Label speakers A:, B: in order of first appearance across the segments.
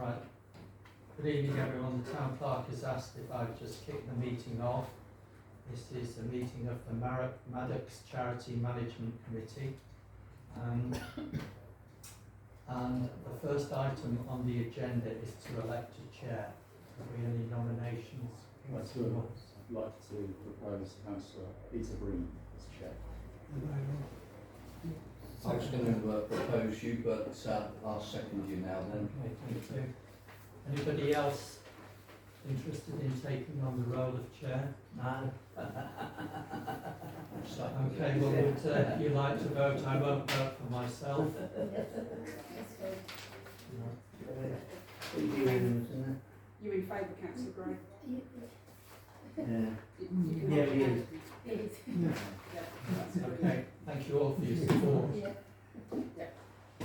A: Right. Good evening, everyone. The town clerk has asked if I just kick the meeting off. This is a meeting of the Maddox Charity Management Committee. And the first item on the agenda is to elect a chair. Have we any nominations?
B: I'd like to propose Councillor Peter Breen as chair.
C: I was going to propose you, but I'll second you now then.
A: Okay, thank you. Anybody else interested in taking on the role of chair?
C: No.
A: Okay, well, would you like to vote? I won't vote for myself. No.
D: You in favour, Councillor Gray?
E: Yeah, he is.
A: Okay, thank you all for your support.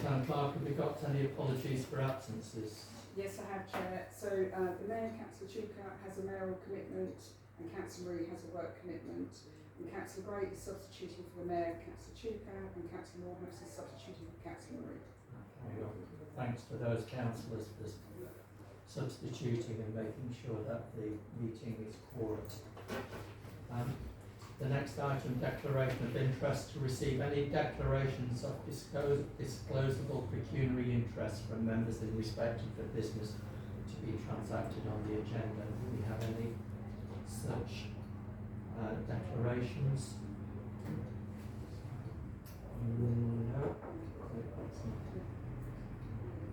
A: Town clerk, have we got any apologies for absences?
D: Yes, I have, Chair. So the Mayor, Councillor Chuka, has a mayoral commitment and Councillor Murray has a work commitment. And Councillor Gray is substituting for the Mayor, Councillor Chuka, and Councillor Morehouse is substituting for Councillor Murray.
A: Okay, well, thanks to those councillors for substituting and making sure that the meeting is quorate. The next item, declaration of interest, to receive any declarations of disclosable pecuniary interest from members in respect of the business to be transacted on the agenda. Do we have any such declarations? No.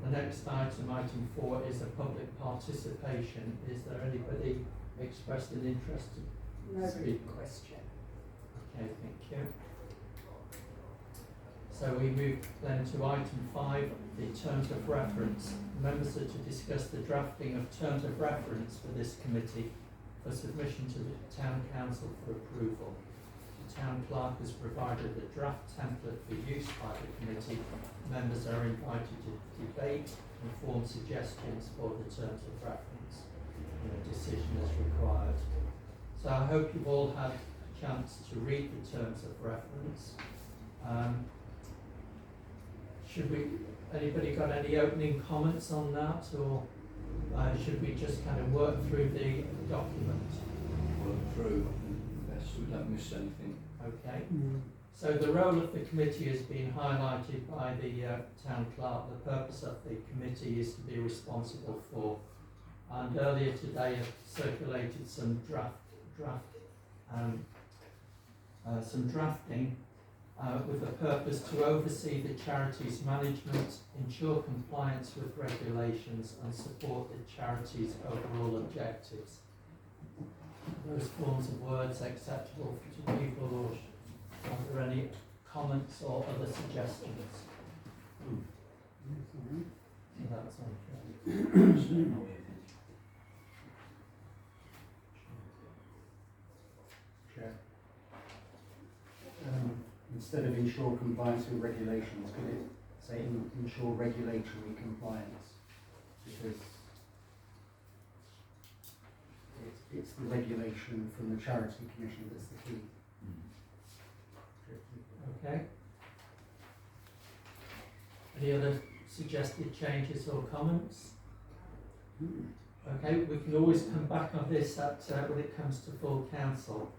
A: The next item, item 4, is a public participation. Is there anybody expressed an interest to speak?
D: Question.
A: Okay, thank you. So we move then to item 5, the terms of reference. Members are to discuss the drafting of terms of reference for this committee for submission to the Town Council for approval. The Town Clerk has provided a draft template for use by the committee. Members are invited to debate and form suggestions for the terms of reference, and a decision is required. So I hope you've all had chance to read the terms of reference. Anybody got any opening comments on that, or should we just kind of work through the document?
C: Work through, best we don't miss anything.
A: Okay. So the role of the committee has been highlighted by the town clerk. The purpose of the committee is to be responsible for, and earlier today I've circulated some drafting with the purpose to oversee the charity's management, ensure compliance with regulations and support the charity's overall objectives. Those forms of words acceptable to people, or are there any comments or other suggestions? So that's okay.
B: Chair. Instead of ensure compliance with regulations, could it say ensure regulatory compliance? Because it's the regulation from the Charity Commission that's the key.
A: Okay. Any other suggested changes or comments? Okay, we can always come back on this when it comes to full council.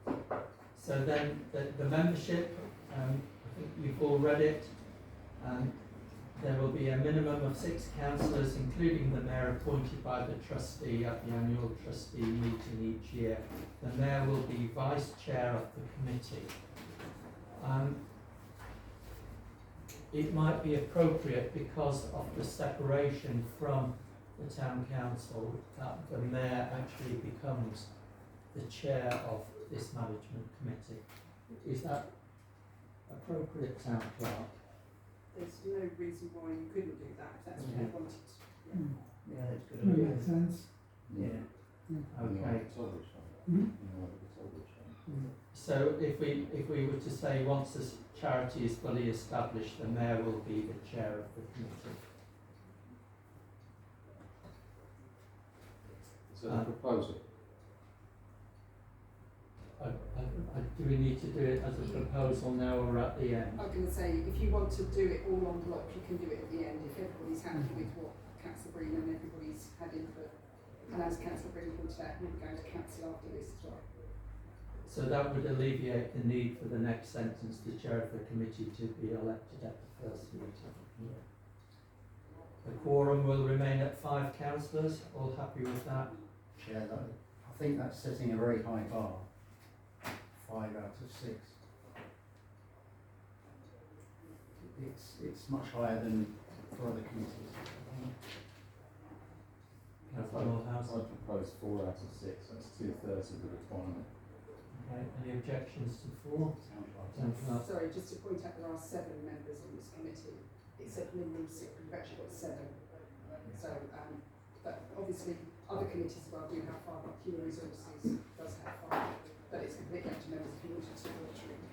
A: So then the membership, I think you've all read it. There will be a minimum of 6 councillors, including the mayor, appointed by the trustee at the annual trustee meeting each year. The mayor will be vice chair of the committee. It might be appropriate, because of the separation from the town council, that the mayor actually becomes the chair of this management committee. Is that appropriate, town clerk?
D: There's no reason why you couldn't do that if that's what you wanted.
E: Yeah, that's good.
A: That
E: makes sense. Yeah.
A: Okay. So if we were to say, once the charity is fully established, the mayor will be the chair of the committee.
B: Is that a proposal?
A: Do we need to do it as a proposal now or at the end?
D: I was going to say, if you want to do it all on block, you can do it at the end if everybody's happy with what Councillor Breen and everybody's had input. And as Councillor Breen pointed out, we'll be going to council after this as well.
A: So that would alleviate the need for the next sentence, the chair of the committee to be elected at the first meeting. The quorum will remain at 5 councillors, all happy with that?
B: Chair, I think that's setting a very high bar. 5 out of 6. It's much higher than for other committees.
A: Councillor Morehouse?
F: I propose 4 out of 6, that's 2/3 of the requirement.
A: Okay, any objections to 4?
B: Sounds like
A: Councillor?
D: Sorry, just to point out, there are 7 members on this committee. It said minimum 6, we've actually got 7. So, but obviously, other committees as well do have 5, like human resources does have 5, but it's completely up to members if you wanted to alternate.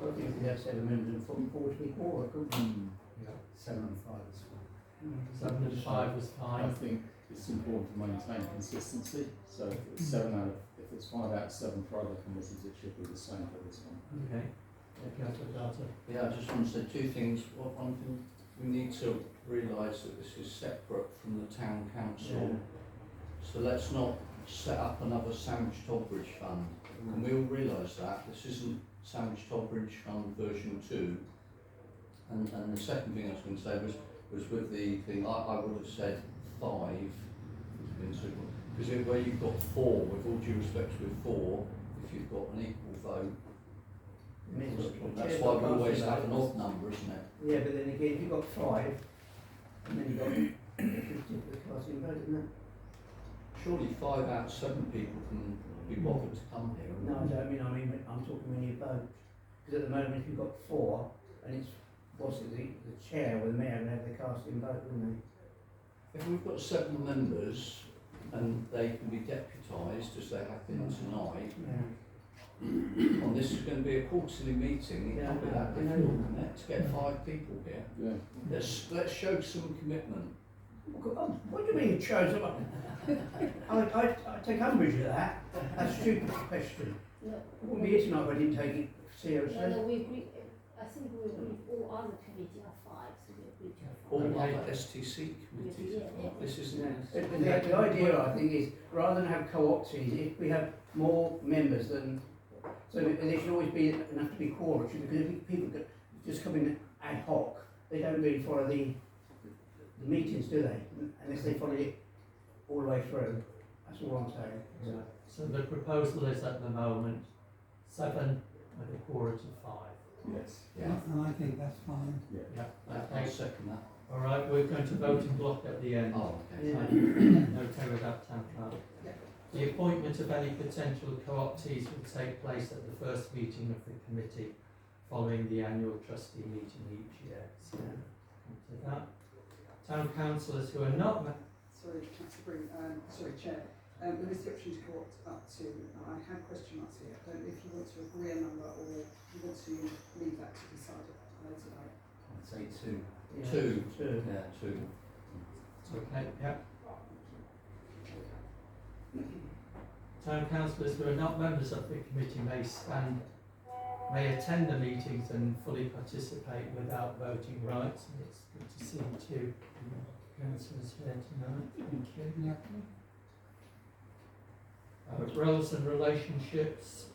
E: I think we have 7 members and 4 to be 4, couldn't we?
A: Yeah.
B: 7 and 5 is fine.
A: 7 and 5 was
F: I
A: fine.
F: think it's important to maintain consistency, so if it's 5 out of 7 for other committees, it should be the same for this one.
A: Okay. Councillor Carter?
C: Yeah, I just want to say 2 things. One thing, we need to realise that this is separate from the town council. So let's not set up another Sandwich Toddbridge fund. And we all realise that. This isn't Sandwich Toddbridge fund version 2. And the second thing I was going to say was with the thing, I would have said 5. Because where you've got 4, with all due respect with 4, if you've got an equal vote, that's why we always have an odd number, isn't it?
E: Yeah, but then again, if you've got 5, and then you've got 50 for the casting vote, isn't it?
C: Surely 5 out of 7 people can be bothered to come here.
E: No, I don't mean, I'm talking when you vote. Because at the moment, if you've got 4, and it's, the chair or the mayor would have the casting vote, wouldn't
C: If we've got 7 members and they can be deputised as they have been tonight,
E: they? Yeah.
C: and this is going to be a quarterly meeting, it can't be that difficult, isn't it, to get 5 people here.
F: Yeah.
C: Let's show some commitment.
E: What do you mean you chose? I take umbrage at that. That's a stupid question.
G: No,
E: I wouldn't be here tonight if I didn't take it seriously.
G: no, we agree, I think we agree, all other committee are 5, so we agree to have 5.
C: All
A: Okay.
C: other STC committees,
G: Yeah.
C: this isn't.
E: Yeah. The idea, I think, is rather than have co-optees, if we have more members than, so there should always be enough to be quorum, because if people just come in ad hoc, they don't really follow the meetings, do they? Unless they follow it all the way through. That's all I'm saying.
A: Yeah. So the proposal is at the moment 7 with a quorum of 5.
F: Yes.
C: Yeah,
H: And I think that's fine.
A: Yeah.
C: I'll second that.
A: All right, we're going to vote in block at the end.
C: Oh, okay.
E: Yeah.
A: Okay with that, Town Clerk?
D: Yeah.
A: The appointment of any potential co-optees will take place at the first meeting of the committee following the annual trustee meeting each year. So, come to that. Town councillors who are not,
D: Sorry, Councillor Breen, Chair. There is the option to go up to, I had question marks here, I don't know if you want to agree a number or you want to leave that to decide at a later date.
B: I'd say 2.
E: Yeah.
C: 2.
E: 2.
C: Yeah, 2.
A: okay, yeah. Town councillors who are not members of the committee may attend the meetings and fully participate without voting rights. And it's good to see 2 councillors here tonight. Thank you.
H: Yeah.
A: Roles and relationships.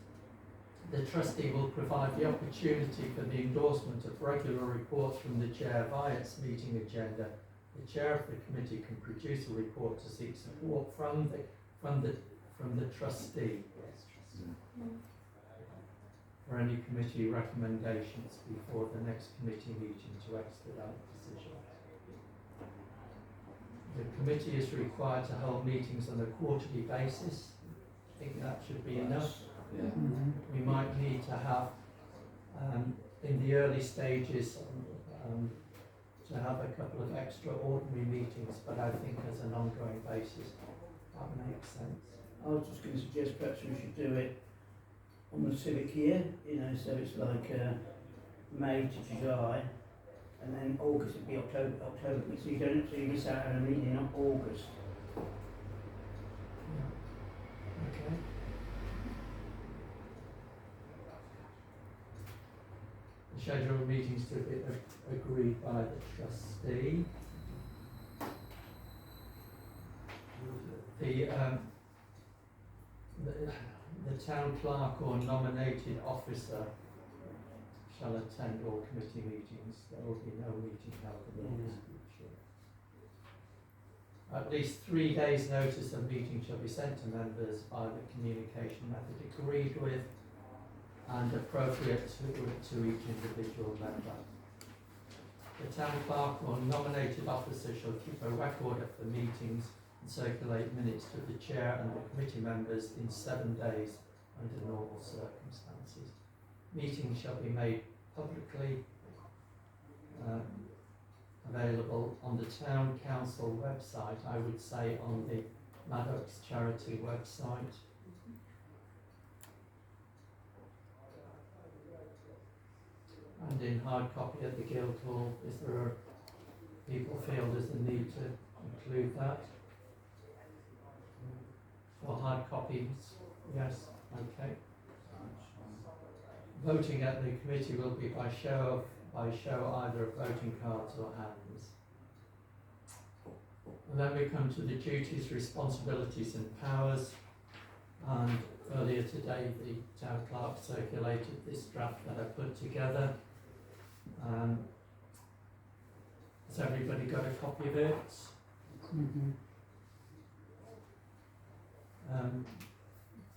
A: The trustee will provide the opportunity for the endorsement of regular reports from the chair via its meeting agenda. The chair of the committee can produce a report to seek support from the trustee for any committee recommendations before the next committee meeting to expedite decisions. The committee is required to hold meetings on a quarterly basis. I think that should be enough.
C: Yeah.
H: Mhm.
A: We might need to have, in the early stages, to have a couple of extraordinary meetings, but I think as an ongoing basis, that makes sense.
E: I was just going to suggest perhaps we should do it on the civic year, so it's like May to July, and then August would be October, so you miss out on a meeting in August.
A: Okay. The schedule of meetings to be agreed by the trustee. The town clerk or nominated officer shall attend all committee meetings. There will be no meeting held in August each year. At least 3 days' notice of meeting shall be sent to members by the communication method agreed with and appropriate to each individual member. The town clerk or nominated officer shall keep a record of the meetings and circulate minutes to the chair and the committee members in 7 days under normal circumstances. Meetings shall be made publicly available on the town council website, I would say on the Maddox charity website. And in hard copy at the Guildhall. Is there people feel there's a need to include that? For hard copies, yes, okay. Voting at the committee will be by show either of voting cards or hands. And then we come to the duties, responsibilities and powers. And earlier today the town clerk circulated this draft that I put together. Has everybody got a copy of it?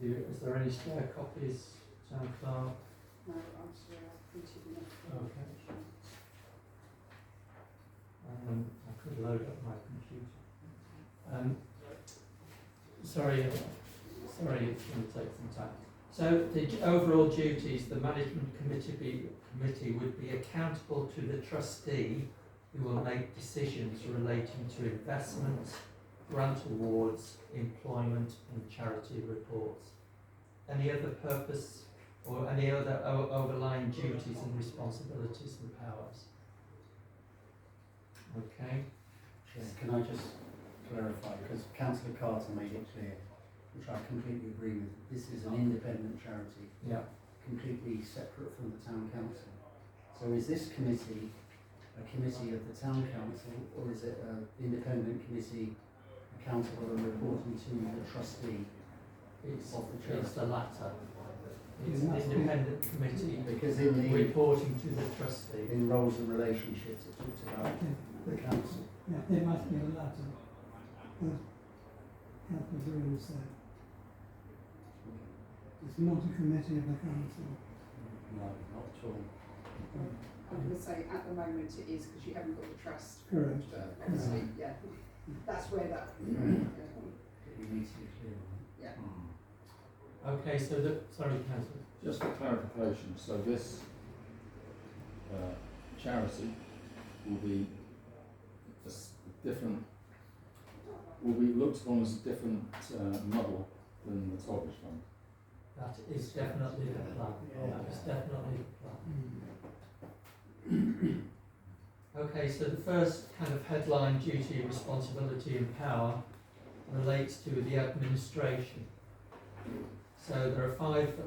A: Is there any spare copies, town clerk?
D: No, I'm sorry, I've printed enough.
A: Okay. I could load up my computer. Sorry, it's going to take some time. So the overall duties, the management committee would be accountable to the trustee who will make decisions relating to investments, grant awards, employment and charity reports. Any other purpose or any other overlying duties and responsibilities and powers? Okay.
B: Chair, can I just clarify, because Councillor Carter made it clear, which I completely agree with, this is an independent charity,
A: Yeah.
B: completely separate from the town council. So is this committee a committee of the town council, or is it an independent committee accountable and reporting to the trustee
A: It's
B: of the charity?
A: the latter. It's an independent committee
B: Because in
A: reporting to the trustee.
B: in roles and relationships, it talks about the council.
H: Yeah, there must be a latter. But Councillor Green said, it's not a committee of the council.
B: No, not at all.
D: I'm going to say at the moment it is because you haven't got the trust.
H: Correct.
D: Obviously, yeah. That's where that.
B: You need to be clear on it.
D: Yeah.
A: Okay, so sorry, Councillor.
F: Just for clarification, so this charity will be different, will be looked upon as a different model than the Torbridge Fund.
A: That is definitely the plan. That is definitely the plan. Okay, so the first kind of headline duty, responsibility and power relates to the administration. So there are 5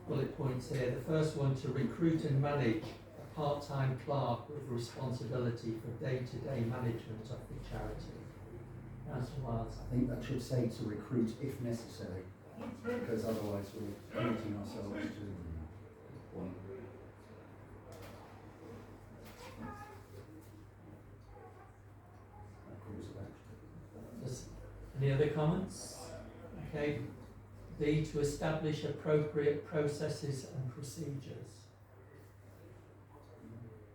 A: bullet points here. The first one, to recruit and manage a part-time clerk with responsibility for day-to-day management of the charity. Councillor Wiles.
B: I think that should say to recruit if necessary, because otherwise we're committing ourselves to one. Course of action.
A: Any other comments? Okay. B, to establish appropriate processes and procedures.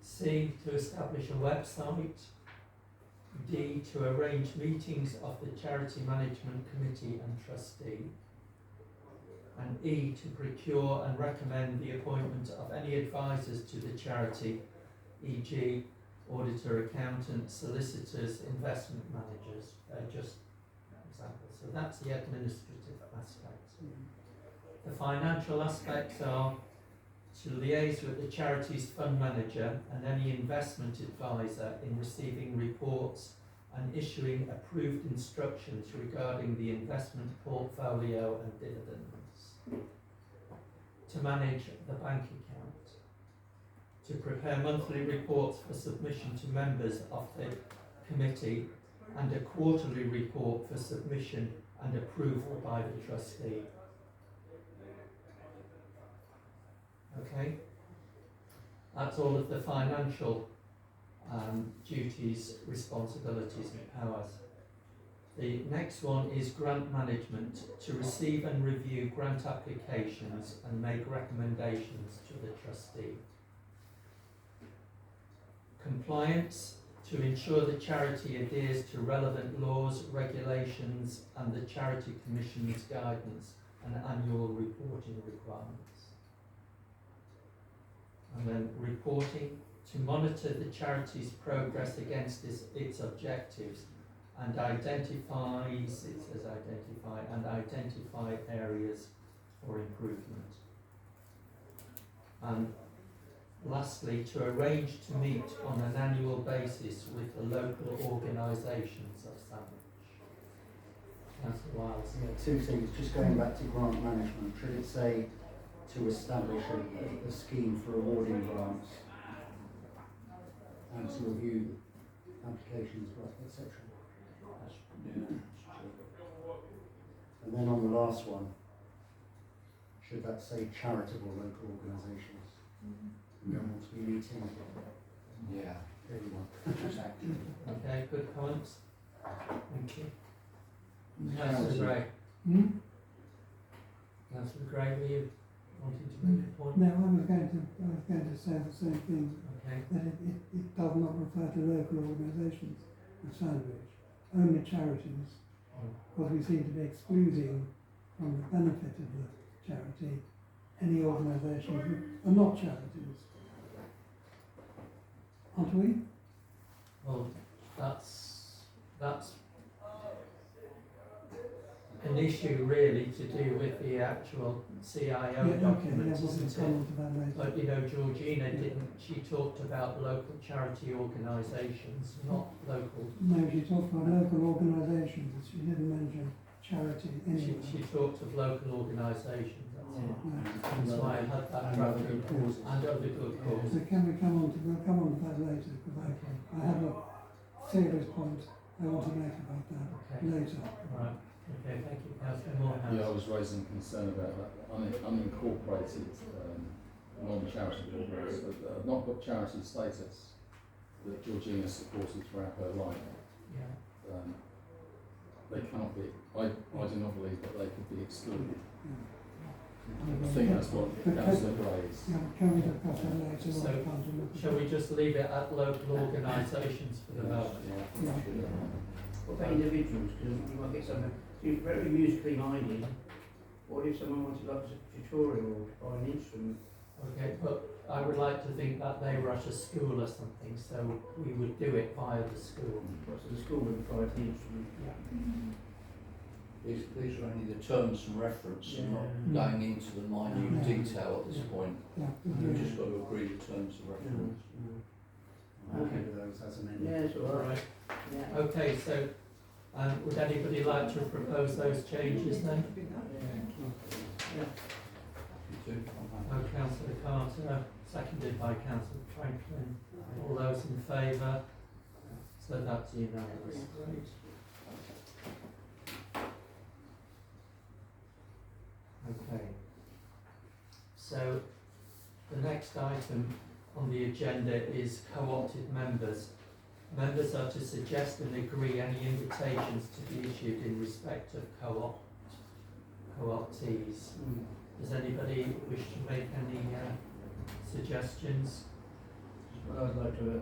A: C, to establish a website. D, to arrange meetings of the Charity Management Committee and Trustee. And E, to procure and recommend the appointment of any advisors to the charity, e.g. auditor, accountants, solicitors, investment managers. They're just examples. So that's the administrative aspects. The financial aspects are to liaise with the charity's fund manager and any investment advisor in receiving reports and issuing approved instructions regarding the investment portfolio and dividends. To manage the bank account. To prepare monthly reports for submission to members of the committee and a quarterly report for submission and approval by the trustee. Okay? That's all of the financial duties, responsibilities and powers. The next one is grant management, to receive and review grant applications and make recommendations to the trustee. Compliance, to ensure the charity adheres to relevant laws, regulations and the Charity Commission's guidance and annual reporting requirements. And then reporting, to monitor the charity's progress against its objectives and identify areas for improvement. And lastly, to arrange to meet on an annual basis with the local organisations of Sandwich. Councillor Wiles.
B: Yeah, two things, just going back to grant management, should it say to establish a scheme for awarding grants and to review applications, etc. And then on the last one, should that say charitable local organisations? We don't want to be meeting
C: Yeah,
B: everyone.
C: exactly.
A: Okay, good comments. Thank you. Councillor Gray. Councillor Gray, were you wanting to make a point?
H: No, I was going to say the same thing,
A: Okay.
H: that it does not refer to local organisations of Sandwich, only charities, because we seem to be excluding from the benefit of the charity any organisations that are not charities. Aren't we?
A: Well, that's an issue really to do with the actual CIO document,
H: we'll
A: isn't
H: come
A: it?
H: on to that later.
A: But you know, Georgina she talked about local charity organisations, not local.
H: No, she talked about local organisations, she didn't mention charity anyway.
A: She talked of local organisations, that's it. That's why I had that
B: And
A: drafted.
B: other good causes.
A: And other good causes.
H: So can we we'll come on to that later, because
A: Okay,
H: I have a serious point I want to make about that
A: okay,
H: later.
A: right, okay, thank you, Councillor Morehouse.
F: Yeah, I was raising concern about that unincorporated non-charitable organisations that have not got charity status that Georgina supported throughout her life.
A: Yeah.
F: They cannot be, I do not believe that they could be excluded. I
H: Yeah.
F: think that's what Councillor Gray is.
H: Yeah, can we discuss that later?
A: So,
H: when we come to look at
A: Shall we
H: it?
A: just leave it at local organisations for the moment?
H: Yeah.
E: What about individuals? Because you might get someone who's very musically minded. What if someone wanted like a tutorial or an instrument?
A: Okay, but I would like to think that they were at a school or something, so we would do it via the school.
E: What's the school would provide the instrument?
C: These are only the terms and reference and not
A: Yeah.
C: going into the minute
H: Yeah.
C: detail at this point.
H: Yeah,
C: We've just got to agree the terms of reference.
B: I'm happy with those as amended.
E: Yeah, it's all right.
A: Right,
E: Yeah.
A: okay, so would anybody like to propose those changes then?
E: Yeah.
C: You do?
A: Oh, Councillor Carter, seconded by Councillor Franklin. All those in favour? So that's unanimous. Great. Okay. So the next item on the agenda is co-opted members. Members are to suggest and agree any invitations to be issued in respect of co-optees. Does anybody wish to make any suggestions?
E: Well, I'd like to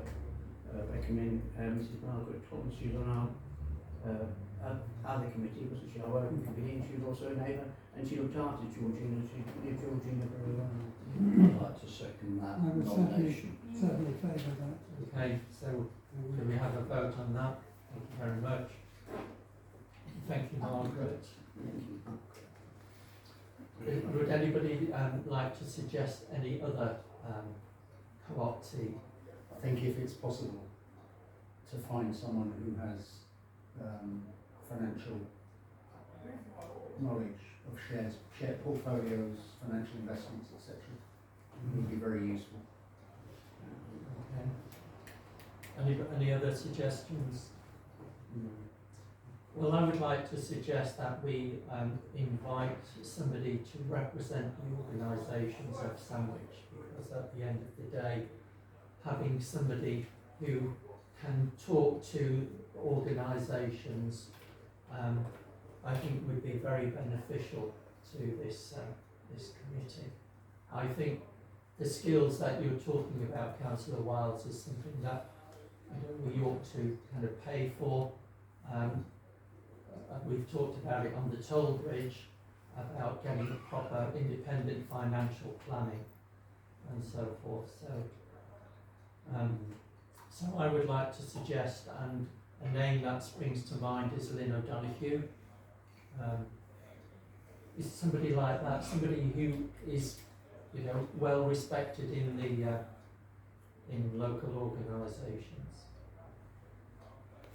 E: recommend Mrs. Margaret Thomas. She's on our other committee, wasn't she? Our working committee, and she was also a neighbour, and she looked after Georgina. She knew Georgina very well.
C: I'd like to second that
H: I would
C: nomination.
H: certainly favour that.
A: Okay, so can we have a vote on that? Thank you very much. Thank you, Margaret. Would anybody like to suggest any other co-optee?
B: I think if it's possible to find someone who has financial knowledge of share portfolios, financial investments, etc., would be very useful.
A: Okay. Any other suggestions? Well, I would like to suggest that we invite somebody to represent the organisations of Sandwich, because at the end of the day, having somebody who can talk to organisations, I think would be very beneficial to this committee. I think the skills that you're talking about, Councillor Wilds, is something that we ought to kind of pay for. We've talked about it on the toll bridge, about getting a proper independent financial planning and so forth. So I would like to suggest, and a name that springs to mind is Lynn O'Donoghue. Is somebody like that, somebody who is, well respected in the in local organisations.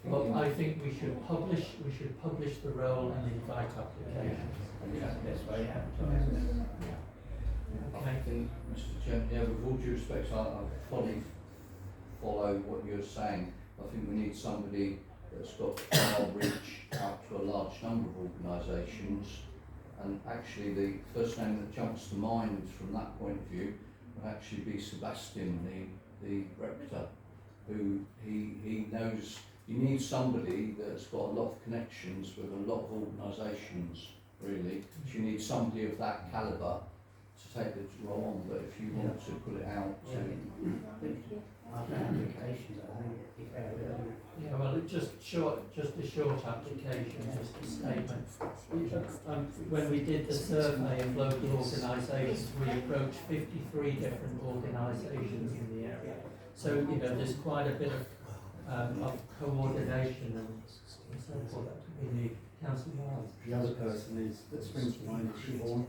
A: Well, I think we should publish the role and invite applications.
E: That's the best way to advertise it.
A: Okay.
C: I think, Mr. Chairman, with all due respect, I fully follow what you're saying. I think we need somebody that's got far reach out to a large number of organisations. And actually, the first name that jumps to mind from that point of view would actually be Sebastian, the rector, who he knows. You need somebody that's got a lot of connections with a lot of organisations, really. So you need somebody of that calibre to take the role on. But if you want to put it out to...
E: Applications, I think, it'd be fair, wouldn't it?
A: Yeah, well, just a short application, just a statement. When we did the survey of local organisations, we approached 53 different organisations in the area. So, there's quite a bit of coordination and so forth that we need. Councillor Miles.
B: The other person that springs to mind is Siobhan,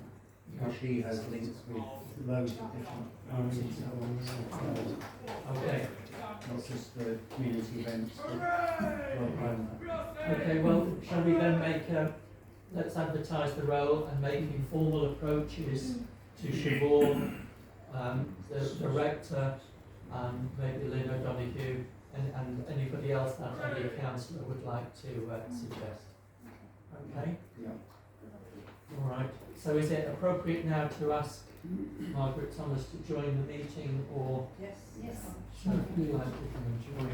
B: because she has links with loads of different organisations.
A: Okay.
B: Not just the community events, but
A: Okay, well, shall we then let's advertise the role and make informal approaches to Siobhan, the rector, and maybe Lynn O'Donoghue, and anybody else that any councillor would like to suggest. Okay?
B: yeah.
A: All right. So is it appropriate now to ask Margaret Thomas to join the meeting, or
D: Yes.
G: Yes.
A: should we like to come and join?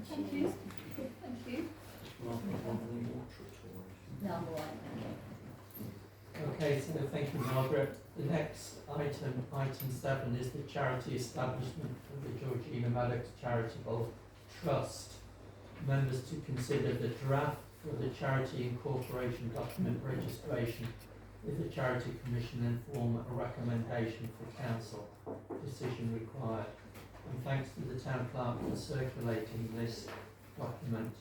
G: Thank you. Thank you. No, I'm all right, thank you.
A: Okay, so thank you, Margaret. The next item 7, is the charity establishment for the Georgina Maddox Charitable Trust. Members to consider the draft for the charity incorporation document registration with the Charity Commission and form a recommendation for council. Decision required. And thanks to the town clerk for circulating this document.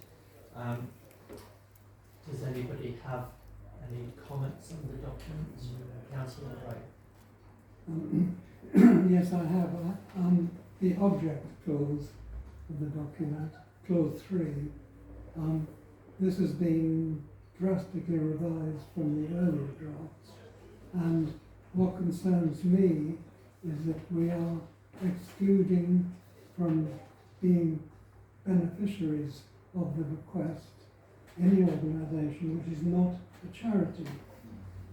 A: Does anybody have any comments on the documents? Councillor Wright.
H: Yes, I have. The object clause of the document, clause 3, this has been drastically revised from the earlier drafts, and what concerns me is that we are excluding from being beneficiaries of the bequest any organisation which is not a charity.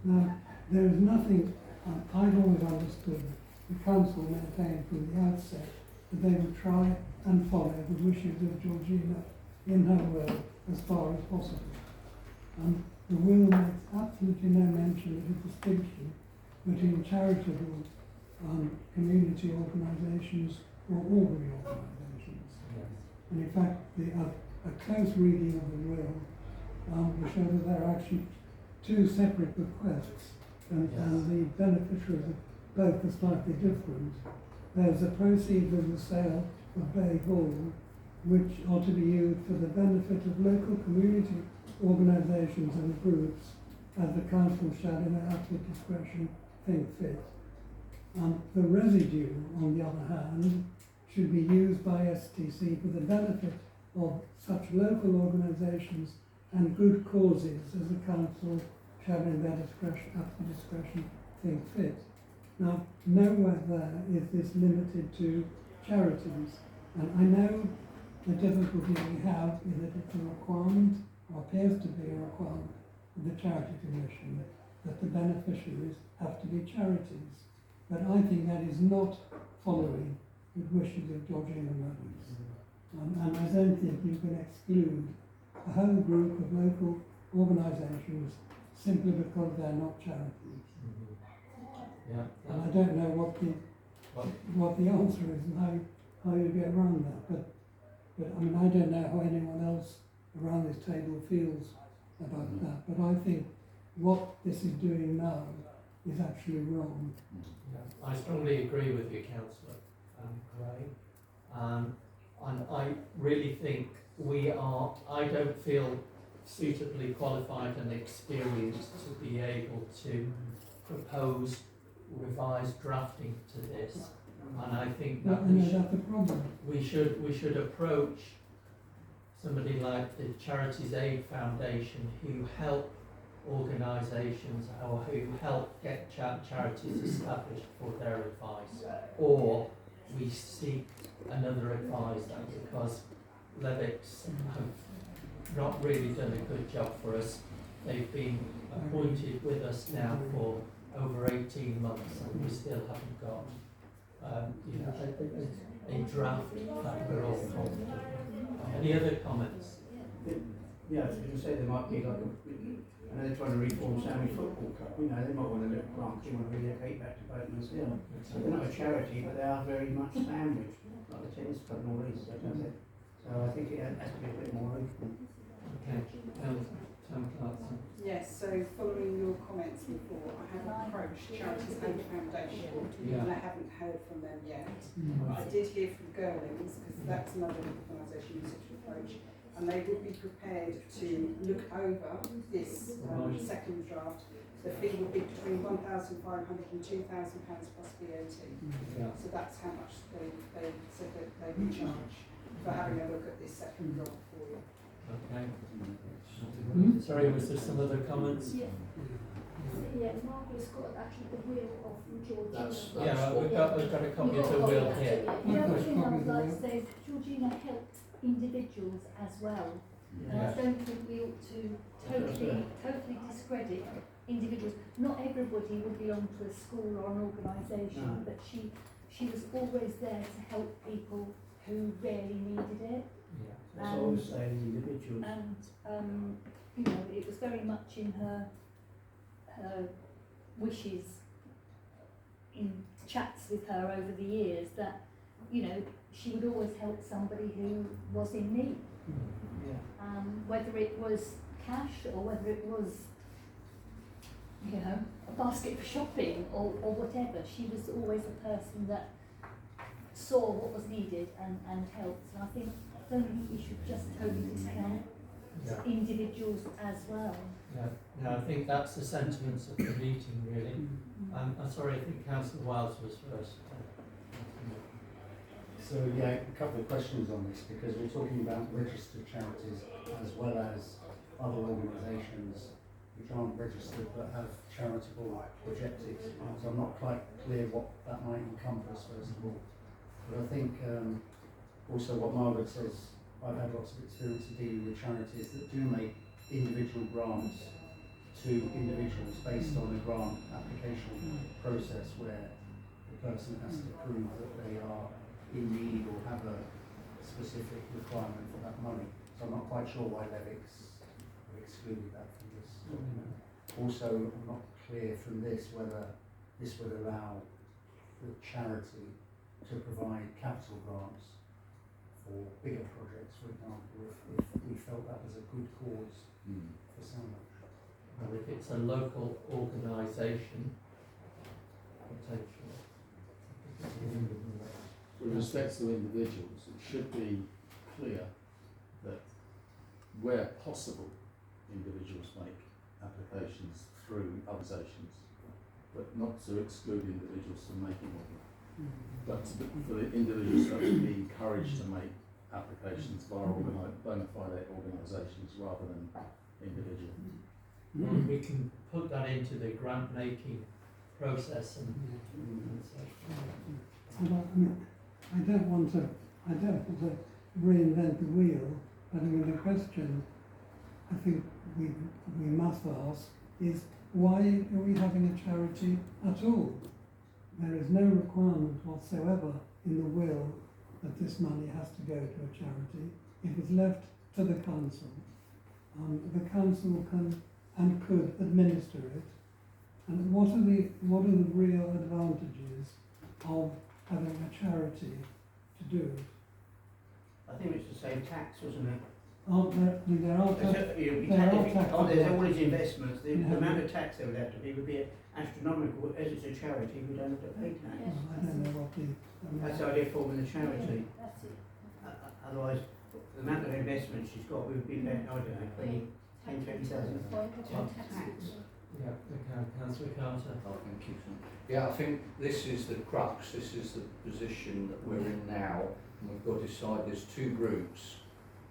H: Now, there is nothing, I've always understood the council maintained from the outset that they would try and follow the wishes of Georgina in her will as far as possible. The will makes absolutely no mention of a distinction between charitable community organisations or ordinary organisations. And in fact, a close reading of the will will show that there are actually 2 separate bequests, and the beneficiaries of both are slightly different. There's the proceeds of the sale of Bay Hall, which are to be used for the benefit of local community organisations and groups, as the council shall, in their absolute discretion, think fit. The residue, on the other hand, should be used by STC for the benefit of such local organisations and good causes as the council shall in their discretion, at the discretion, think fit. Now, nowhere there is this limited to charities, and I know the difficulty we have is that it's a requirement, or appears to be a requirement, of the Charity Commission that the beneficiaries have to be charities. But I think that is not following the wishes of Georgina Maddox. And I don't think you can exclude a whole group of local organisations simply because they're not charities.
A: Yeah.
H: And I don't know what the answer is and how you get around that. But I mean, I don't know how anyone else around this table feels about that. But I think what this is doing now is actually wrong.
A: I strongly agree with you, Councillor Gray. And I really think I don't feel suitably qualified and experienced to be able to propose revised drafting to this. And I think that
H: That's the problem.
A: we should approach somebody like the Charities Aid Foundation, who help organisations or who help get charities established, for their advice, or we seek another advisor, because Levick's have not really done a good job for us. They've been appointed with us now for over 18 months, and we still haven't got a draft that we're all confident. Any other comments?
E: Yeah, I was going to say there might be like I know they're trying to reform Sandwich Football Club, you know, they might want to look grant, they want to relocate back to Boatman's Hill. So they're not a charity, but they are very much sandwich, like the tennis club and all these, so I think it has to be a bit more open.
A: Okay, Tom Clarkson.
D: Yes, so following your comments before, I have approached Charities Aid Foundation
A: Yeah.
D: and I haven't heard from them yet. I did hear from Girlings, because that's another organisation you said to approach, and they would be prepared to look over this second draft. The fee would be between £1,500 and £2,000 plus VAT.
A: Yeah.
D: So that's how much they said that they would charge for having a look at this second draft for you.
A: Okay. Sorry, was there some other comments?
G: Yeah. Yeah, Margaret's got actually the will of Georgina.
A: Yeah, we've got a copy of the will here.
G: The other thing I would like to say is Georgina helped individuals as well. And I don't think we ought to totally discredit individuals. Not everybody would belong to a school or an organisation, but she was always there to help people who really needed it.
A: Yeah.
E: That's what I was saying, individuals.
G: And you know, it was very much in her wishes in chats with her over the years that, you know, she would always help somebody who was in need.
E: Yeah.
G: Whether it was cash or whether it was, you know, a basket for shopping or whatever, she was always a person that saw what was needed and helped. And I don't think we should just totally discount individuals as well.
A: Yeah. No, I think that's the sentiments of the meeting, really. I'm sorry, I think Councillor Wiles was first.
B: So yeah, a couple of questions on this, because we're talking about registered charities as well as other organisations which aren't registered but have charitable objectives. So I'm not quite clear what that might encompass, first of all. But I think also what Margaret says, I've had lots of experience of dealing with charities that do make individual grants to individuals based on a grant application process where the person has to prove that they are in need or have a specific requirement for that money. So I'm not quite sure why Levick's have excluded that from this document. Also, I'm not clear from this whether this would allow the charity to provide capital grants for bigger projects, for example, if we felt that was a good cause for Sandwich.
A: Well, if it's a local organisation, potentially.
F: With respect to individuals, it should be clear that where possible, individuals make applications through organisations, but not to exclude individuals from making them. But for the individuals to be encouraged to make applications via bona fide organisations rather than individual.
A: We can put that into the grant making process and so.
H: And I don't want to reinvent the wheel, but I mean, the question I think we must ask is, why are we having a charity at all? There is no requirement whatsoever in the will that this money has to go to a charity. It is left to the council. The council can and could administer it. And what are the real advantages of having a charity to do it?
E: I think it's the same tax, wasn't it?
H: Aren't there? I mean, there are
E: There's all these investments. The
H: Yeah.
E: amount of tax there would have to be would be astronomical. As it's a charity, we don't have to pay tax.
G: Yeah.
H: I don't know what the.
E: That's the idea of forming the charity.
G: That's it.
E: Otherwise, the amount of investment she's got, we would be paying, I don't know, 20,000 tax.
A: Yeah, Councillor Carter.
C: Oh, thank you, sir. Yeah, I think this is the crux, this is the position that we're in now, and we've got to decide, there's two routes,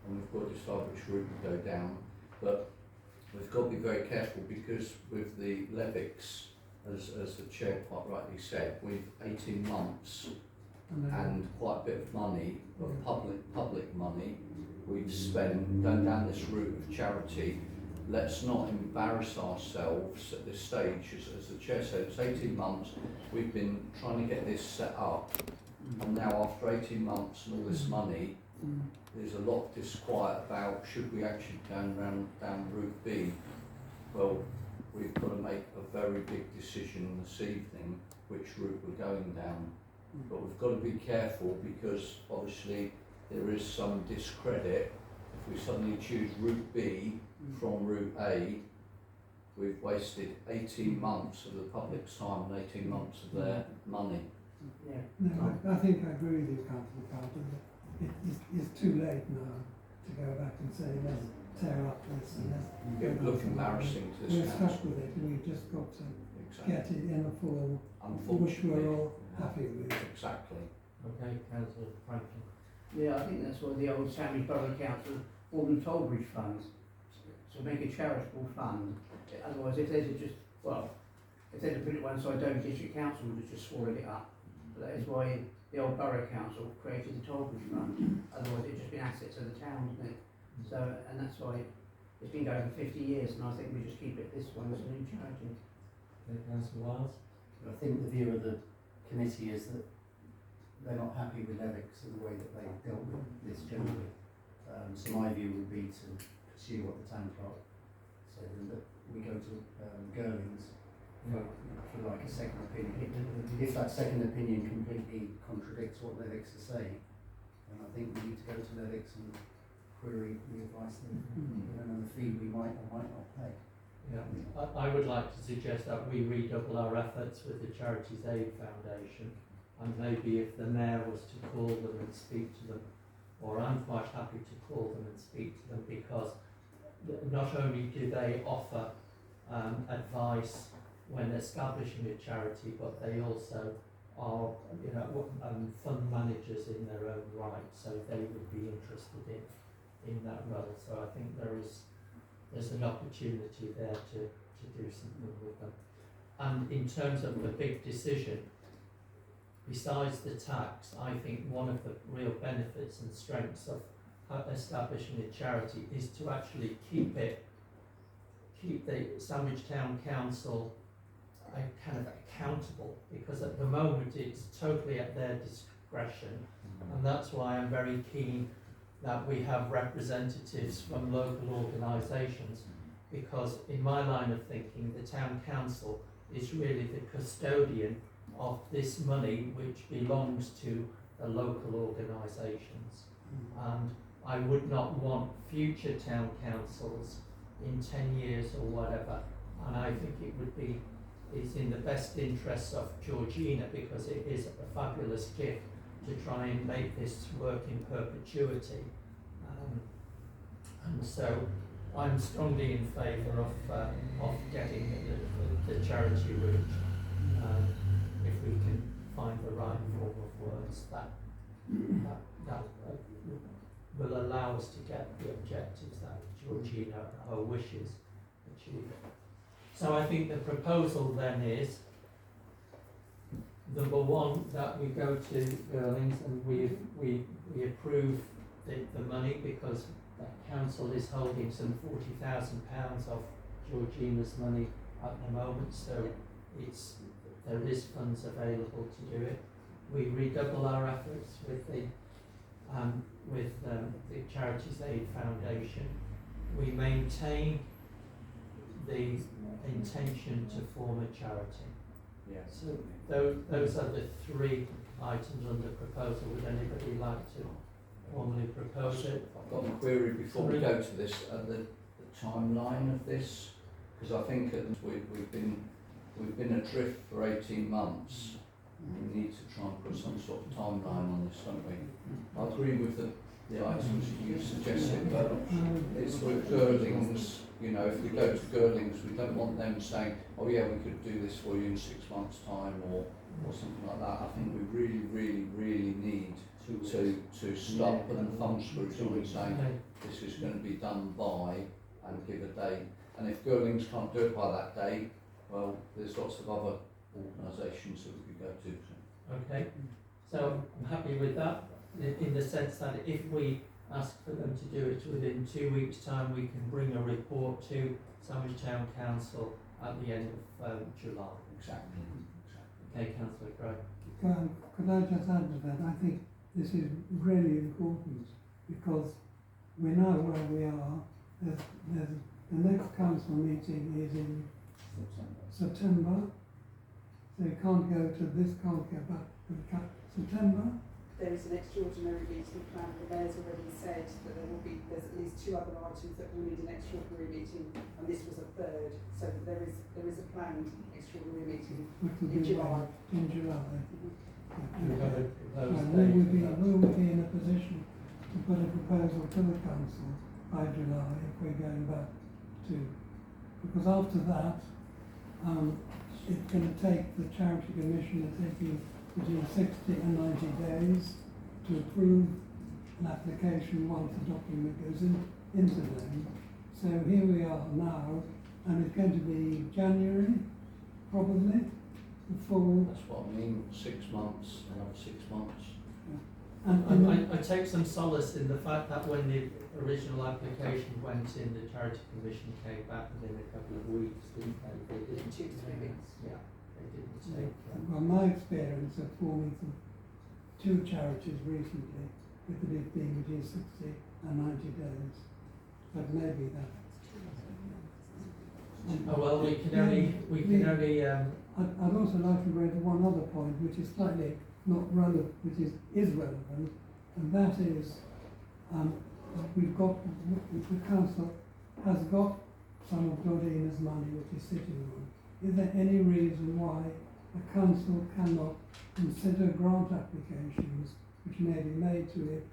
C: and we've got to decide which route we go down, but we've got to be very careful because with the levics, as the chair quite rightly said, we've 18 months and quite a bit of money, of public money, we've spent going down this route of charity. Let's not embarrass ourselves at this stage. As the chair said, it's 18 months. We've been trying to get this set up, and now after 18 months and all this money, there's a lot of disquiet about should we actually go down route B. Well, we've got to make a very big decision this evening which route we're going down. But we've got to be careful because obviously there is some discredit if we suddenly choose route B from route A. We've wasted 18 months of the public's time and 18 months of their money.
E: Yeah.
H: No, I think I agree with you, Councillor Carter, that it's too late now to go back and say, let's tear up this and let's.
C: It would look embarrassing to this
H: We're stuck
C: council.
H: with it, and we've just got to
C: Exactly.
H: get it in a form which
C: Unfortunately.
H: we're all happy with.
C: Exactly.
A: Okay, Councillor Franklin.
E: Yeah, I think that's why the old Sandwich Borough Council formed the Tollbridge Fund, to make a charitable fund. Otherwise, if they'd just, well, if they'd have put it one side, Dover District Council would have just swallowed it up. But that is why the old Borough Council created the Tollbridge Fund. Otherwise, it'd just been assets of the town, isn't it? So, and that's why it's been going for 50 years, and I think we just keep it this one as a new charity.
A: Okay, Councillor Wiles.
B: I think the view of the committee is that they're not happy with levics and the way that they dealt with this generally. So my view would be to pursue what the town clerk said, and that we go to Girlings for like a second opinion. If that second opinion completely contradicts what levics are saying, then I think we need to go to levics and query the advice and the fee we might or might not pay.
A: Yeah, I would like to suggest that we redouble our efforts with the Charities Aid Foundation, and maybe if the mayor was to call them and speak to them, or I'm quite happy to call them and speak to them, because not only do they offer advice when establishing a charity, but they also are, fund managers in their own right, so they would be interested in that role. So I think there's an opportunity there to do something with them. And in terms of the big decision, besides the tax, I think one of the real benefits and strengths of establishing a charity is to actually keep the Sandwich Town Council kind of accountable, because at the moment it's totally at their discretion, and that's why I'm very keen that we have representatives from local organisations, because in my line of thinking the town council is really the custodian of this money which belongs to the local organisations. And I would not want future town councils in 10 years or whatever, and I think it's in the best interests of Georgina, because it is a fabulous gift to try and make this work in perpetuity. And so I'm strongly in favour of getting the charity route, if we can find the right form of words that will allow us to get the objectives that Georgina, her wishes, achieve it. So I think the proposal then is, number one, that we go to Girlings and we approve the money, because that council is holding some £40,000 of Georgina's money at the moment, so there is funds available to do it. We redouble our efforts with the Charities Aid Foundation. We maintain the intention to form a charity.
C: Yes.
A: So those are the three items under proposal. Would anybody like to formally propose it?
C: I've got a query before we go to this, the timeline of this, because I think we've been adrift for 18 months. We need to try and put some sort of timeline on this, don't we? I agree with the items that you suggested, but it's with Girlings, you know, if we go to Girlings, we don't want them saying, oh yeah, we could do this for you in 6 months' time or something like that. I think we really need to stop putting thumb screws on and saying this is going to be done by, and give a date. And if Girlings can't do it by that date, well, there's lots of other organisations that we could go to.
A: Okay, so I'm happy with that, in the sense that if we ask for them to do it within 2 weeks' time, we can bring a report to Sandwich Town Council at the end of July.
C: Exactly.
A: Okay, Councillor Craig.
H: Could I just add to that? I think this is really important, because we know where we are. The next council meeting is in September, so you can't go to this, can't go back to September.
D: There is an extraordinary meeting planned. The mayor's already said that there's at least 2 other items that will need an extraordinary meeting, and this was a third. So that there is a planned extraordinary meeting
H: Which will
D: in
H: be
D: July.
H: In July.
A: We've got a proposed
H: And
A: date
H: will
A: for
H: we be in a position to put a proposal to the council by July if we're going back to, because after that, it's going to take the Charity Commissioner taking between 60 and 90 days to approve an application once the document goes into them. So here we are now, and it's going to be January, probably, before.
C: That's what I mean, 6 months, another 6 months.
A: I take some solace in the fact that when the original application went in, the Charity Commission came back within a couple of weeks, didn't they? They didn't
D: 2 to 3 weeks.
A: Yeah, they didn't take.
H: Well, my experience of forming 2 charities recently, with it being between 60 and 90 days, but maybe that.
A: Oh well, we can only.
H: I'd also like to raise one other point, which is slightly not relevant, which is relevant, and that is the council has got some of Georgina's money which is sitting on. Is there any reason why the council cannot consider grant applications which may be made to it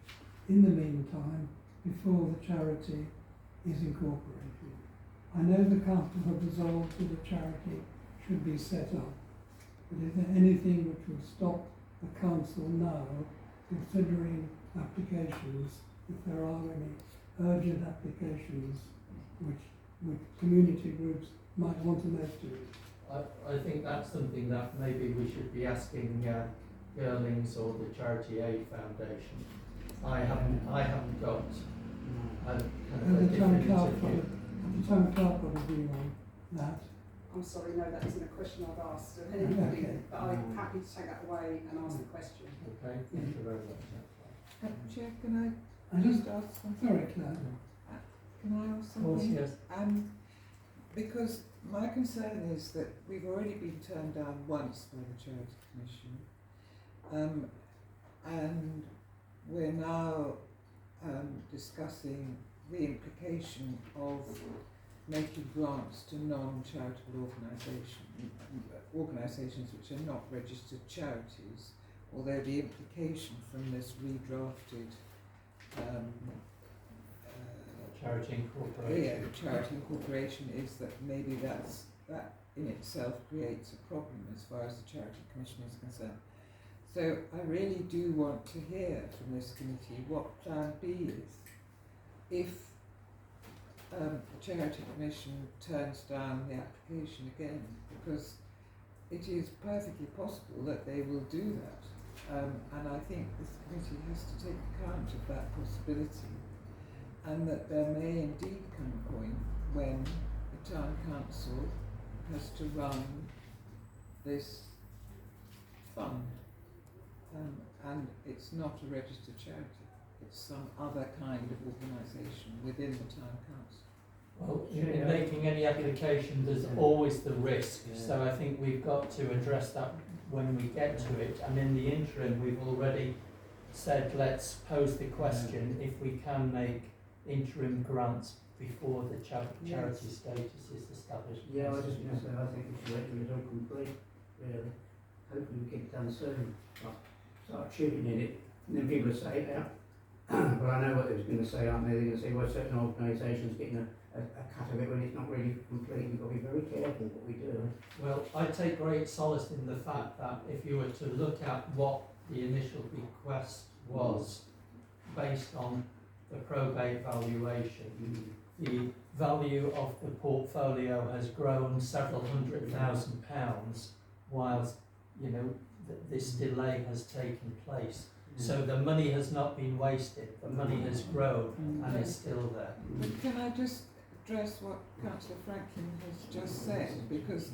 H: in the meantime before the charity is incorporated? I know the council have resolved that a charity should be set up, but is there anything which would stop the council now considering applications, if there are any urgent applications which community groups might want to make to it?
A: I think that's something that maybe we should be asking Girlings or the Charity Aid Foundation. I haven't got a kind of a definitive view.
H: The town clerk got a view on that.
D: I'm sorry, no, that isn't a question I've asked of anybody,
H: Okay.
D: but I'm happy to take that away and ask the question.
A: Okay, thank you very much.
I: Chair, can
H: I
I: I
H: just,
I: just ask something?
H: sorry Claire,
I: Can I ask
A: Of course,
I: something?
A: yes.
I: Because my concern is that we've already been turned down once by the Charity Commission, and we're now discussing the implication of making grants to non-charitable organisations which are not registered charities, although the implication from this redrafted
A: Charity Incorporation.
I: charity incorporation is that maybe that in itself creates a problem as far as the Charity Commission is concerned. So I really do want to hear from this committee what Plan B is if the Charity Commission turns down the application again, because it is perfectly possible that they will do that. And I think this committee has to take account of that possibility, and that there may indeed come a point when the town council has to run this fund, and it's not a registered charity, it's some other kind of organisation within the town council.
A: Well, in making any application, there's always the risk, so I think we've got to address that when we get to it. And in the interim, we've already said, let's pose the question if we can make interim grants before the charity status is established.
E: Yeah, I was just going to say, I think we should wait till it's all complete, really. Hopefully we get it done soon. Like, start chipping in it, and then people will say, yeah. But I know what they was going to say, aren't they? They're going to say, well, certain organisations getting a cut of it when it's not really complete. We've got to be very careful what we do.
A: Well, I take great solace in the fact that if you were to look at what the initial bequest was based on the probate valuation, the value of the portfolio has grown several £100,000 whilst, you know, this delay has taken place. So the money has not been wasted, the money has grown and is still there.
I: But can I just address what Councillor Franklin has just said, because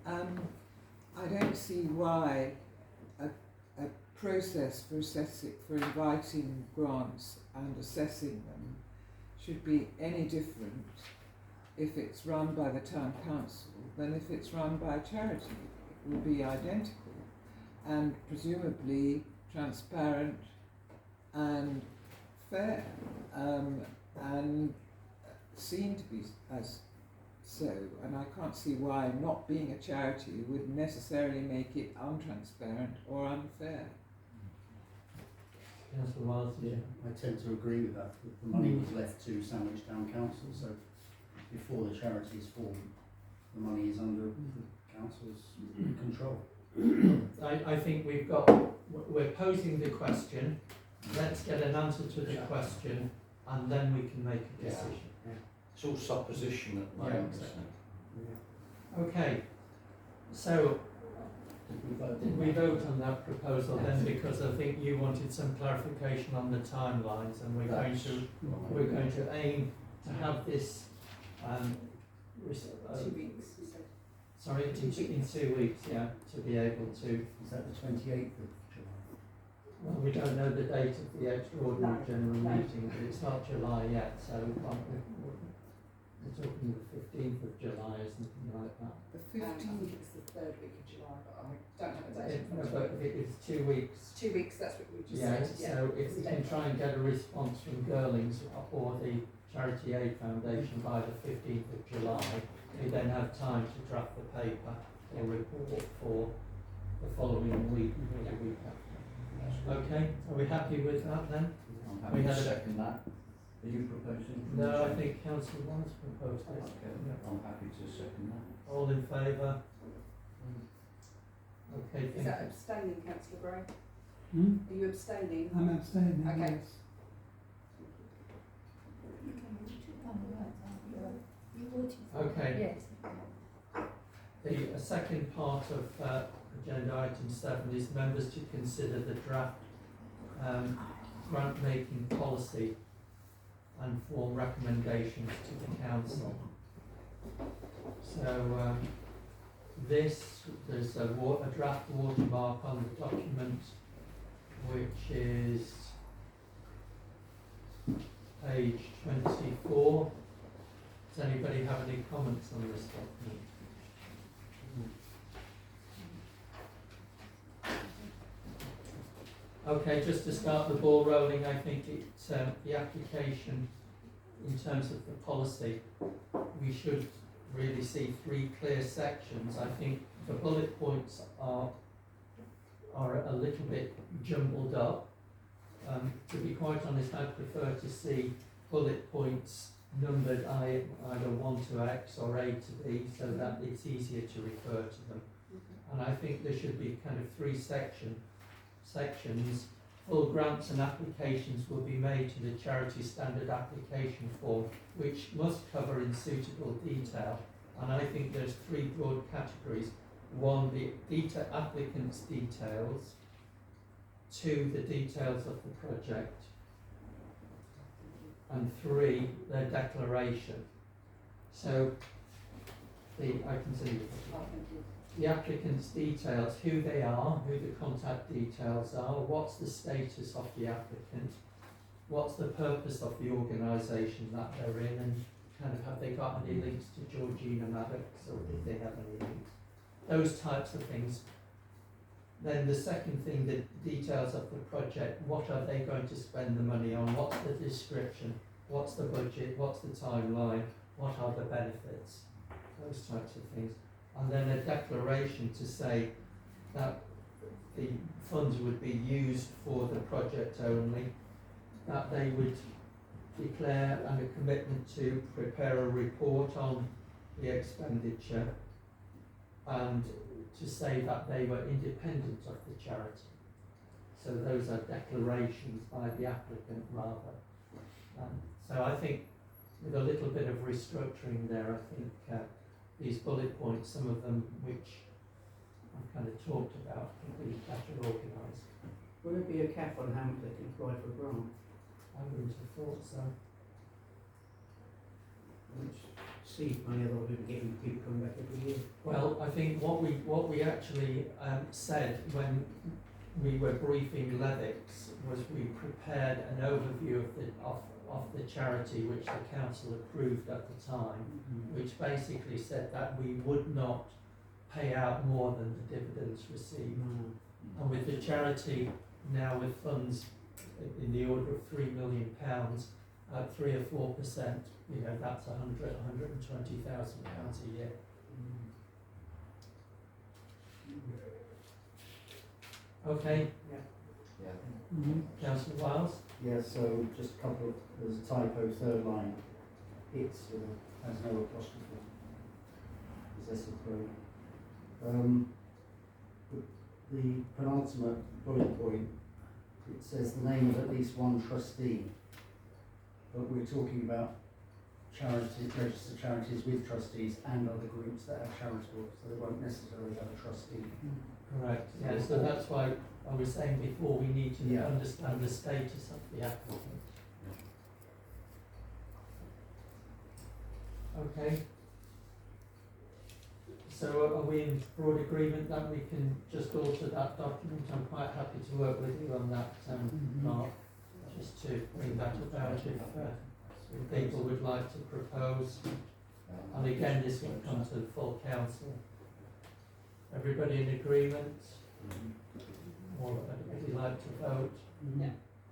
I: I don't see why a process for inviting grants and assessing them should be any different if it's run by the town council than if it's run by a charity. It will be identical and presumably transparent and fair, and seen to be as so, and I can't see why not being a charity would necessarily make it untransparent or unfair.
A: Councillor Wiles,
B: Yeah, I tend to agree with that. The money was left to Sandwich Town Council, so before the charity is formed, the money is under the council's control.
A: I think we're posing the question, let's get an answer to the question and then we can make a decision.
C: It's all supposition at the moment, isn't it?
A: Okay, so did we vote on that proposal then, because I think you wanted some clarification on the timelines, and we're going to aim to have this
D: 2 weeks, you said.
A: sorry, in 2 weeks, yeah, to be able to.
B: Is that the 28th of July?
A: Well, we don't know the date of the extraordinary general meeting, but it's not July yet, so we're talking the 15th of July or something like that.
I: The
D: I
I: 15th.
D: think it's the 3rd week of July, but I don't have a date.
A: No, but it's 2 weeks.
D: 2 weeks, that's what we just
A: Yeah,
D: said.
A: so if we can try and get a response from Girlings or the Charity Aid Foundation by the 15th of July, we then have time to draft the paper or report for the following week or the week after. Okay, are we happy with that then?
C: I'm happy to second that. Are you proposing?
A: No, I think Councillor Wallace proposed this.
C: Okay, I'm happy to second that.
A: All in favour? Okay,
D: Is
A: thank
D: that
A: you.
D: abstaining, Councillor Gray?
H: Hmm?
D: Are you abstaining?
H: I'm abstaining,
D: Okay.
H: yes.
A: Okay,
G: Yes.
A: the second part of agenda item 7 is members to consider the draft grant making policy and form recommendations to the council. So there's a draft watermark on the document, which is page 24. Does anybody have any comments on this document? Okay, just to start the ball rolling, I think it's the application in terms of the policy, we should really see 3 clear sections. I think the bullet points are a little bit jumbled up. To be quite honest, I'd prefer to see bullet points numbered either 1 to X or A to B, so that it's easier to refer to them. And I think there should be kind of 3 sections full grants and applications will be made to the charity standard application form, which must cover in suitable detail. And I think there's three broad categories. One, the applicant's details. Two, the details of the project. And three, their declaration. So, I continue.
D: Oh, thank you.
A: The applicant's details, who they are, who the contact details are, what's the status of the applicant, what's the purpose of the organisation that they're in, and kind of have they got any links to Georgina Maddox, or did they have any links? Those types of things. Then the second thing, the details of the project, what are they going to spend the money on, what's the description, what's the budget, what's the timeline, what are the benefits, those types of things. And then a declaration to say that the funds would be used for the project only, that they would declare and a commitment to prepare a report on the expenditure, and to say that they were independent of the charity. So those are declarations by the applicant rather. So I think with a little bit of restructuring there, I think these bullet points, some of them which I've kind of talked about, can be better organised.
E: Will there be a cap on how much they can apply for a grant?
A: I wouldn't have thought so.
E: Which see money other people getting people coming back every year.
A: Well, I think what we actually said when we were briefing Maddox was we prepared an overview of the charity which the council approved at the time, which basically said that we would not pay out more than the dividends received. And with the charity now with funds in the order of £3 million at 3 or 4%, you know, that's £120,000 a year. Okay,
C: Yeah.
A: Councillor Wiles?
B: Yeah, so just a couple of, there's a typo, third line. It's has no apostrophe. Possessive pronoun. The penultimate bullet point, it says the name of at least one trustee. But we're talking about charities, registered charities with trustees and other groups that have charitable, so they won't necessarily have a trustee.
A: Correct, yeah, so that's why I was saying before we need to
B: Yeah.
A: understand the status of the applicant. Okay. So are we in broad agreement that we can just alter that document? I'm quite happy to work with you on that, Mark, just to bring that about if people would like to propose. And again, this will come to the full council. Everybody in agreement? Or anybody like to vote?
D: Yeah.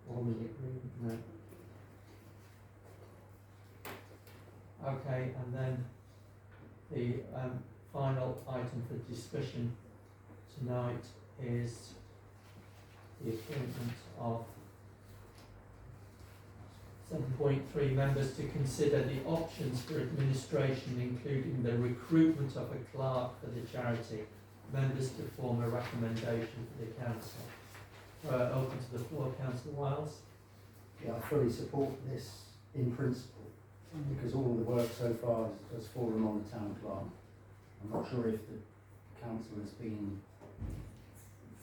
A: All in agreement? No. Okay, and then the final item for discussion tonight is the appointment of 7.3 members to consider the options for administration, including the recruitment of a clerk for the charity, members to form a recommendation for the council. Open to the floor, Councillor Wiles.
B: Yeah, I fully support this in principle, because all the work so far has fallen on the town clerk. I'm not sure if the council has been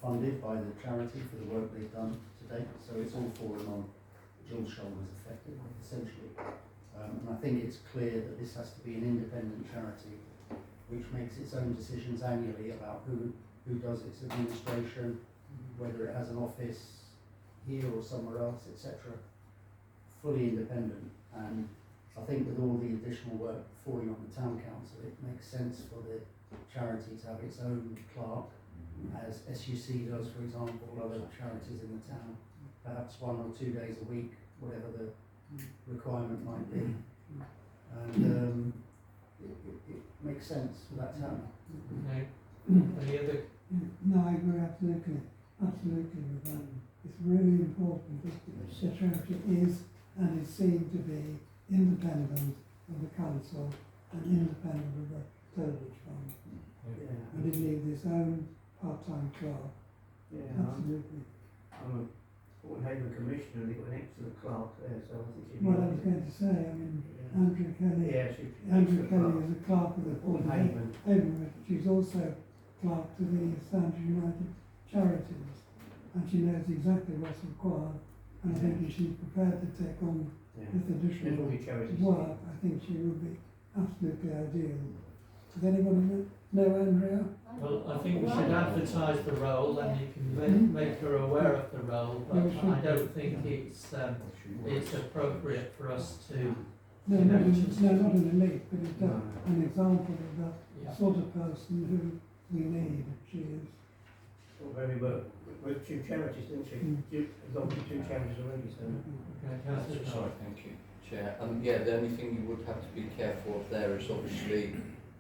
B: funded by the charity for the work they've done to date, so it's all fallen on Jill's shoulders effectively, essentially. And I think it's clear that this has to be an independent charity which makes its own decisions annually about who does its administration, whether it has an office here or somewhere else, etc. Fully independent. And I think with all the additional work falling on the town council, it makes sense for the charity to have its own clerk, as SUC does, for example, other charities in the town, perhaps 1 or 2 days a week, whatever the requirement might be. And it makes sense for that to happen.
A: Okay. Any other?
H: No, I agree absolutely with that. It's really important that the charity is and is seen to be independent of the council and independent of the Turbidge Fund.
E: Yeah.
H: And it needs its own part-time clerk,
E: Yeah.
H: absolutely.
E: I'm Port Haven Commissioner, they've got an excellent clerk there, so I think she'd be.
H: Well, I was going to say, I mean, Andrew Kelly,
E: Yeah,
H: Andrew Kelly is a clerk of the Port
E: Haven.
H: Haven, she's also clerk to the Standard United Charities, and she knows exactly what's required, and I think if she's prepared to take on
E: Yeah.
H: this
E: There's
H: additional
E: all the charities.
H: work, I think she would be absolutely ideal. Does anybody know Andrea?
A: Well, I think we should advertise the role and you can make her aware of the role, but I don't think it's appropriate for us to,
H: No,
A: You know,
H: not,
A: just-
H: no, not an elite, but it's
E: No.
H: an example of the
A: yeah.
H: sort of person who we need. She is.
E: Well, very well. With two charities, didn't she?
H: Mm.
E: You belong to two charities already, so.
A: Okay, Councillor
C: Sorry, thank you, Chair. Yeah, the only thing you would have to be careful of there is obviously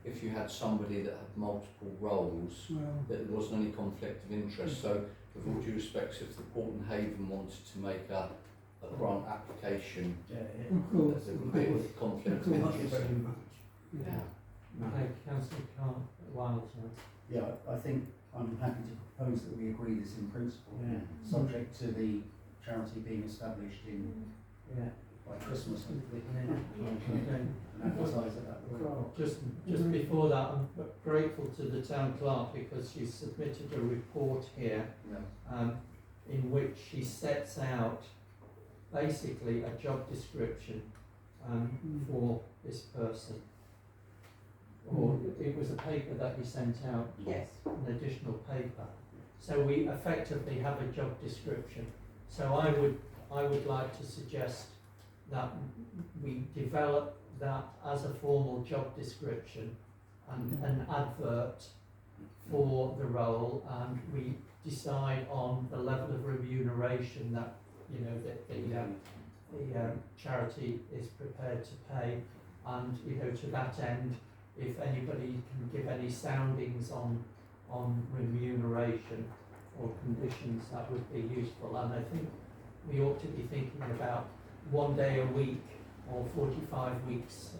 C: if you had somebody that had multiple roles,
H: Well,
C: that there wasn't any conflict of interest. So, with all due respect, if the Port and Haven wanted to make a grant application,
E: Yeah,
H: of course.
C: there would be a conflict of
H: Of course.
E: Thank you
C: interest.
E: very much.
C: Yeah.
A: Okay, Councillor Wild, sorry.
B: Yeah, I think I'm happy to propose that we agree this in principle,
E: Yeah.
B: subject to the charity being established in
E: Yeah.
B: by Christmas, hopefully,
A: Okay.
B: and advertise at that point.
A: Just before that, I'm grateful to the town clerk because she submitted a report here
B: Yeah.
A: in which she sets out basically a job description for this person. Or it was a paper that you sent out,
D: Yes.
A: an additional paper. So we effectively have a job description. So I would like to suggest that we develop that as a formal job description and an advert for the role, and we decide on the level of remuneration that, you know, that the charity is prepared to pay, and, you know, to that end, if anybody can give any soundings on remuneration or conditions, that would be useful. And I think we ought to be thinking about 1 day a week or 45 weeks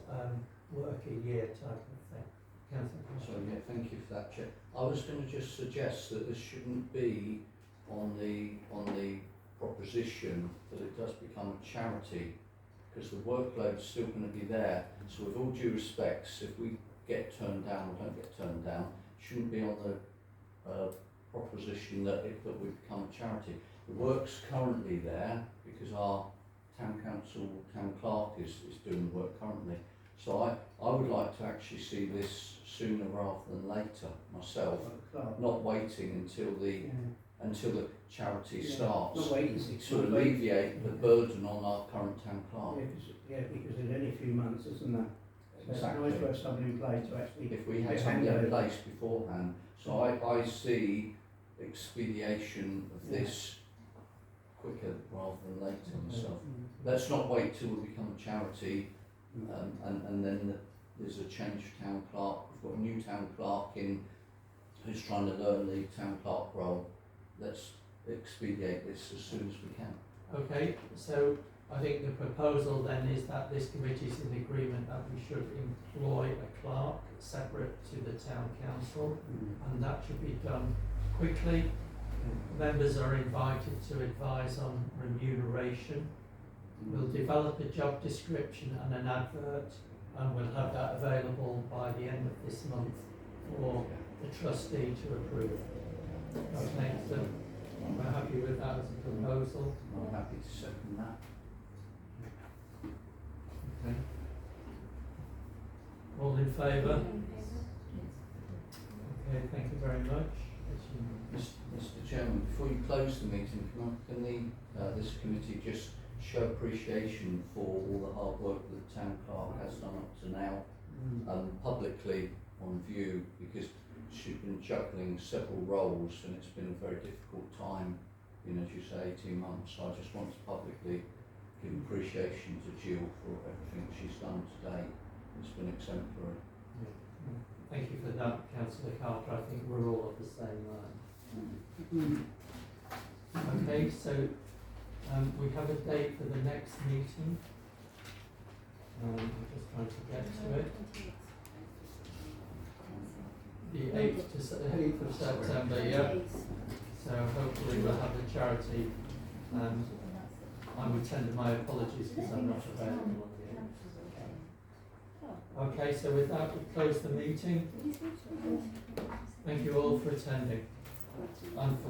A: work a year type of thing.
C: So yeah, thank you for that, Chair. I was going to just suggest that this shouldn't be on the proposition that it does become a charity, because the workload's still going to be there. So with all due respects, if we get turned down or don't get turned down, it shouldn't be on the proposition that we become a charity. The work's currently there because our town council, town clerk is doing the work currently. So I would like to actually see this sooner rather than later myself, not waiting until the charity starts,
E: Not waiting
C: to alleviate the burden on our current town clerk.
E: Because there's only a few months, isn't there? So it's
C: Exactly.
E: nice to have something in place to actually.
C: If we had
E: get
C: something in
E: handover.
C: place beforehand, so I see expedition of this quicker rather than later myself. Let's not wait till we become a charity, and then there's a change of town clerk. We've got a new town clerk in who's trying to learn the town clerk role. Let's expedite this as soon as we can.
A: Okay, so I think the proposal then is that this committee is in agreement that we should employ a clerk separate to the town council, and that should be done quickly. Members are invited to advise on remuneration. We'll develop a job description and an advert, and we'll have that available by the end of this month for the trustee to approve. Okay, so we're happy with that as a proposal.
C: I'm happy to second that.
A: Okay. All in favour? Okay, thank you very much.
C: Mr. Chairman, before you close the meeting, can this committee just show appreciation for all the hard work that the town clerk has done up to now, publicly on view, because she's been juggling several roles and it's been a very difficult time, as you say, 18 months. So I just want to publicly give appreciation to Jill for everything she's done today. It's been exemplary.
A: Thank you for that, Councillor Carter. I think we're all of the same line. Okay, so we have a date for the next meeting. I'm just trying to get to it. The 8th of September, yeah. So hopefully we'll have the charity and I would tender my apologies because I'm not available on the 8th. Okay, so with that, we close the meeting. Thank you all for attending and for